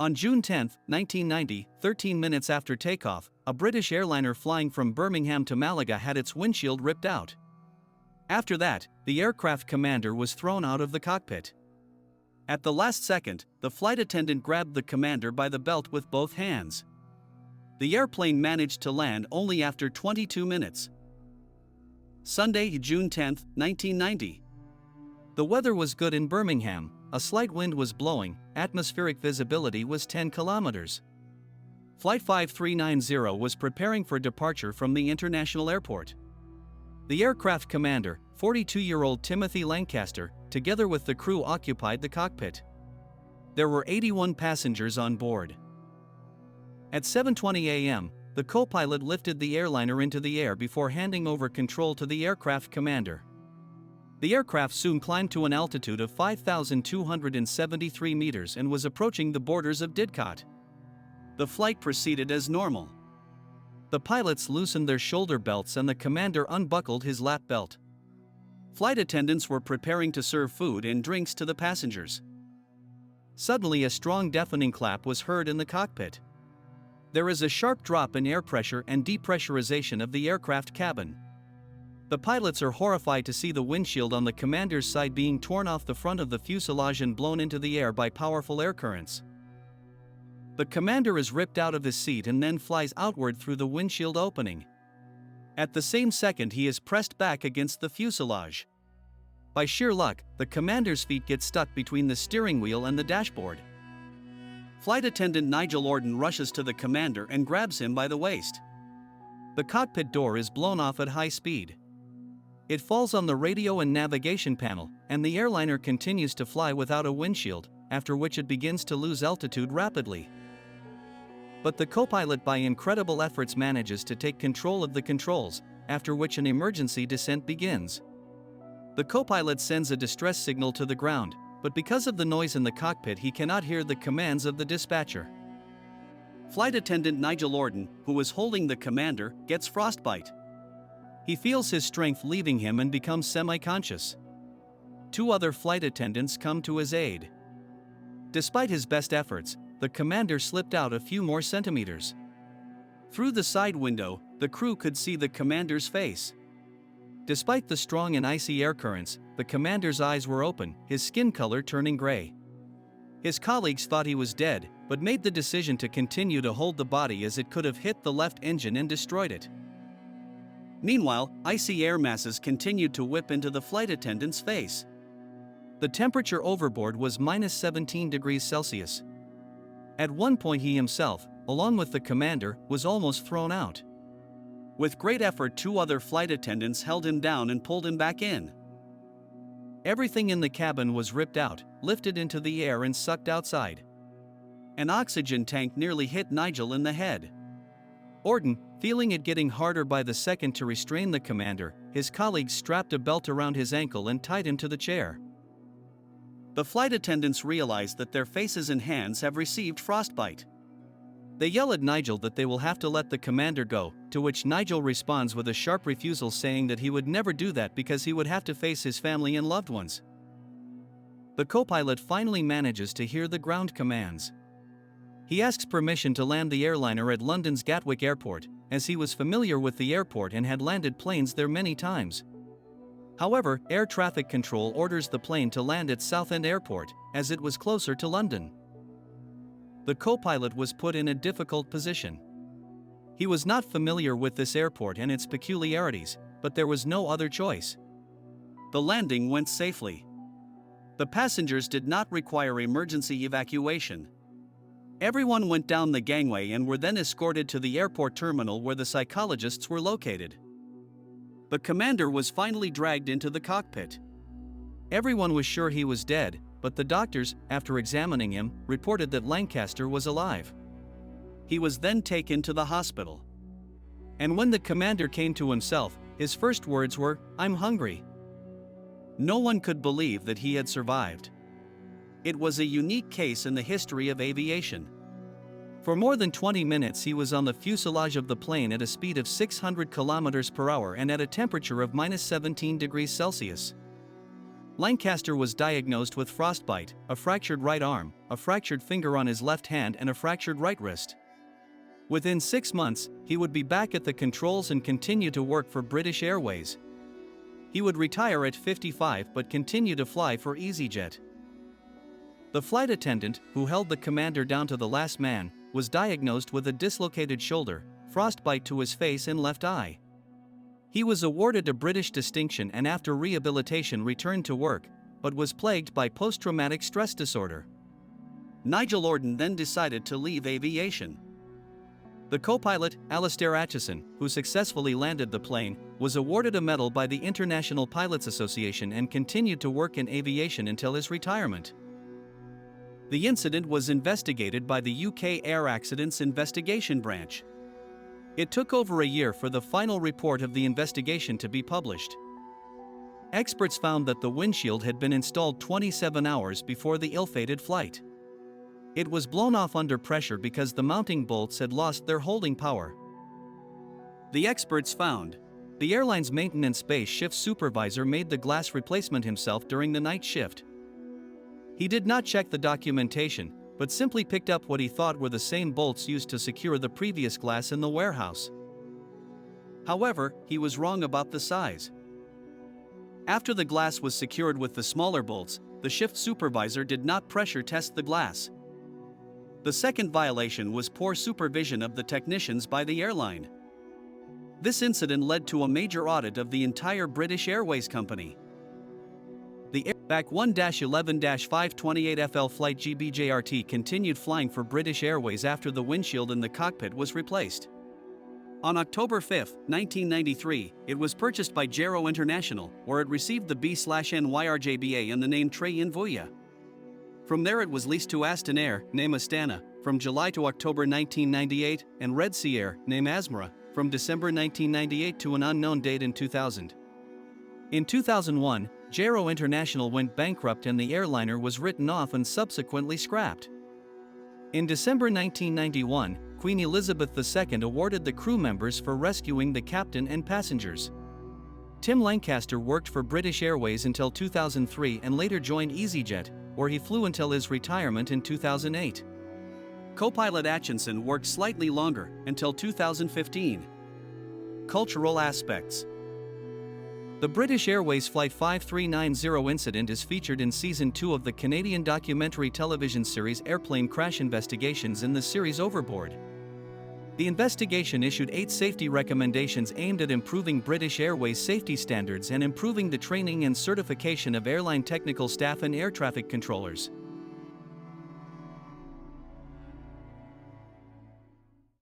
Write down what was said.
On June 10, 1990, 13 minutes after takeoff, a British airliner flying from Birmingham to Malaga had its windshield ripped out. After that, the aircraft commander was thrown out of the cockpit. At the last second, the flight attendant grabbed the commander by the belt with both hands. The airplane managed to land only after 22 minutes. Sunday, June 10, 1990. The weather was good in Birmingham, a slight wind was blowing, atmospheric visibility was 10 kilometers. Flight 5390 was preparing for departure from the international airport. The aircraft commander, 42-year-old Timothy Lancaster, together with the crew occupied the cockpit. There were 81 passengers on board. At 7:20 a.m., the co-pilot lifted the airliner into the air before handing over control to the aircraft commander. The aircraft soon climbed to an altitude of 5,273 meters and was approaching the borders of Didcot. The flight proceeded as normal. The pilots loosened their shoulder belts and the commander unbuckled his lap belt. Flight attendants were preparing to serve food and drinks to the passengers. Suddenly, a strong deafening clap was heard in the cockpit. There is a sharp drop in air pressure and depressurization of the aircraft cabin. The pilots are horrified to see the windshield on the commander's side being torn off the front of the fuselage and blown into the air by powerful air currents. The commander is ripped out of his seat and then flies outward through the windshield opening. At the same second, he is pressed back against the fuselage. By sheer luck, the commander's feet get stuck between the steering wheel and the dashboard. Flight attendant Nigel Orden rushes to the commander and grabs him by the waist. The cockpit door is blown off at high speed. It falls on the radio and navigation panel, and the airliner continues to fly without a windshield, after which it begins to lose altitude rapidly. But the co-pilot by incredible efforts manages to take control of the controls, after which an emergency descent begins. The co-pilot sends a distress signal to the ground, but because of the noise in the cockpit he cannot hear the commands of the dispatcher. Flight attendant Nigel Orden, who is holding the commander, gets frostbite. He feels his strength leaving him and becomes semi-conscious. Two other flight attendants come to his aid. Despite his best efforts, the commander slipped out a few more centimeters. Through the side window, the crew could see the commander's face. Despite the strong and icy air currents, the commander's eyes were open, his skin color turning gray. His colleagues thought he was dead, but made the decision to continue to hold the body as it could have hit the left engine and destroyed it. Meanwhile, icy air masses continued to whip into the flight attendant's face. The temperature overboard was -17 degrees Celsius. At one point he himself, along with the commander, was almost thrown out. With great effort, two other flight attendants held him down and pulled him back in. Everything in the cabin was ripped out, lifted into the air and sucked outside. An oxygen tank nearly hit Nigel in the head. Orden, feeling it getting harder by the second to restrain the commander, his colleagues strapped a belt around his ankle and tied him to the chair. The flight attendants realize that their faces and hands have received frostbite. They yell at Nigel that they will have to let the commander go, to which Nigel responds with a sharp refusal, saying that he would never do that because he would have to face his family and loved ones. The co-pilot finally manages to hear the ground commands. He asks permission to land the airliner at London's Gatwick Airport, as he was familiar with the airport and had landed planes there many times. However, air traffic control orders the plane to land at Southend Airport, as it was closer to London. The co-pilot was put in a difficult position. He was not familiar with this airport and its peculiarities, but there was no other choice. The landing went safely. The passengers did not require emergency evacuation. Everyone went down the gangway and were then escorted to the airport terminal where the psychologists were located. The commander was finally dragged into the cockpit. Everyone was sure he was dead, but the doctors, after examining him, reported that Lancaster was alive. He was then taken to the hospital. And when the commander came to himself, his first words were, "I'm hungry." No one could believe that he had survived. It was a unique case in the history of aviation. For more than 20 minutes he was on the fuselage of the plane at a speed of 600 km/h and at a temperature of -17 degrees Celsius. Lancaster was diagnosed with frostbite, a fractured right arm, a fractured finger on his left hand and a fractured right wrist. Within 6 months, he would be back at the controls and continue to work for British Airways. He would retire at 55 but continue to fly for EasyJet. The flight attendant, who held the commander down to the last man, was diagnosed with a dislocated shoulder, frostbite to his face and left eye. He was awarded a British distinction and after rehabilitation returned to work, but was plagued by post-traumatic stress disorder. Nigel Orden then decided to leave aviation. The co-pilot, Alastair Aitchison, who successfully landed the plane, was awarded a medal by the International Pilots Association and continued to work in aviation until his retirement. The incident was investigated by the UK Air Accidents Investigation Branch. It took over a year for the final report of the investigation to be published. Experts found that the windshield had been installed 27 hours before the ill-fated flight. It was blown off under pressure because the mounting bolts had lost their holding power. The experts found the airline's maintenance base shift supervisor made the glass replacement himself during the night shift. He did not check the documentation, but simply picked up what he thought were the same bolts used to secure the previous glass in the warehouse. However, he was wrong about the size. After the glass was secured with the smaller bolts, the shift supervisor did not pressure test the glass. The second violation was poor supervision of the technicians by the airline. This incident led to a major audit of the entire British Airways company. The Back 1-11-528FL flight GBJRT continued flying for British Airways after the windshield in the cockpit was replaced. On October 5, 1993, it was purchased by Gero International, where it received the B/NYRJBA and the name Trey Invuya. From there it was leased to Aston Air, name Astana, from July to October 1998, and Red Sea Air, name Asmara, from December 1998 to an unknown date in 2000. In 2001, Gero International went bankrupt and the airliner was written off and subsequently scrapped. In December 1991, Queen Elizabeth II awarded the crew members for rescuing the captain and passengers. Tim Lancaster worked for British Airways until 2003 and later joined EasyJet, where he flew until his retirement in 2008. Co-pilot Atchison worked slightly longer, until 2015. Cultural aspects. The British Airways Flight 5390 incident is featured in Season 2 of the Canadian documentary television series Airplane Crash Investigations in the series Overboard. The investigation issued 8 safety recommendations aimed at improving British Airways safety standards and improving the training and certification of airline technical staff and air traffic controllers.